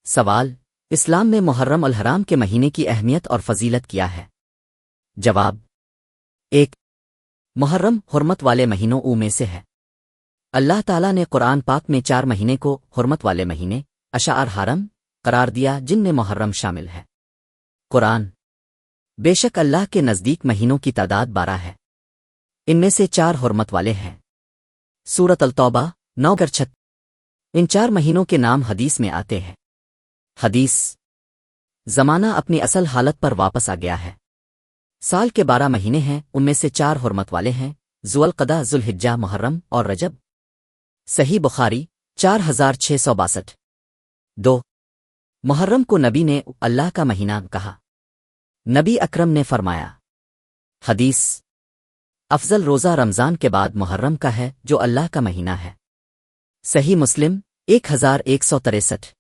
سوال: اسلام میں محرم الحرام کے مہینے کی اہمیت اور فضیلت کیا ہے؟ جواب: 1. محرم حرمت والے مہینوں میں سے ہے۔ اللہ تعالیٰ نے قرآن پاک میں 4 مہینے کو حرمت والے مہینے اشعار حرم قرار دیا، جن میں محرم شامل ہے۔ قرآن: بے شک اللہ کے نزدیک مہینوں کی تعداد 12 ہے، ان میں سے 4 حرمت والے ہیں۔ سورۃ التوبہ 9:36۔ ان 4 مہینوں کے نام حدیث میں آتے ہیں۔ حدیث: زمانہ اپنی اصل حالت پر واپس آ گیا ہے۔ سال کے 12 مہینے ہیں، ان میں سے 4 حرمت والے ہیں: ذوالقعدہ، ذوالحجہ، محرم اور رجب۔ صحیح بخاری 4662۔ 2. محرم کو نبی نے اللہ کا مہینہ کہا۔ نبی اکرم نے فرمایا۔ حدیث: افضل روزہ رمضان کے بعد محرم کا ہے، جو اللہ کا مہینہ ہے۔ صحیح مسلم 1163۔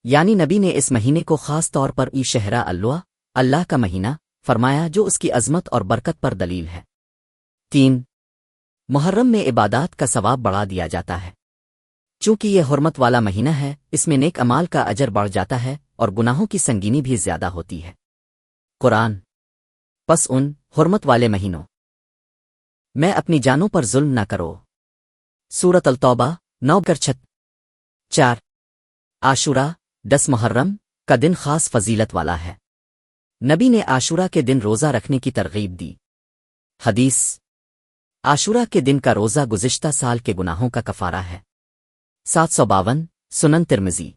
یعنی نبی نے اس مہینے کو خاص طور پر شہرہ اللہ کا مہینہ فرمایا، جو اس کی عظمت اور برکت پر دلیل ہے۔ 3. محرم میں عبادات کا ثواب بڑھا دیا جاتا ہے۔ چونکہ یہ حرمت والا مہینہ ہے، اس میں نیک اعمال کا اجر بڑھ جاتا ہے اور گناہوں کی سنگینی بھی زیادہ ہوتی ہے۔ قرآن: پس ان حرمت والے مہینوں میں اپنی جانوں پر ظلم نہ کرو۔ سورۃ التوبہ 9:36۔ 4. عاشورہ 10 محرم کا دن خاص فضیلت والا ہے۔ نبی نے عاشورہ کے دن روزہ رکھنے کی ترغیب دی۔ حدیث: عاشورہ کے دن کا روزہ گزشتہ سال کے گناہوں کا کفارہ ہے۔ 752۔ سنن ترمذی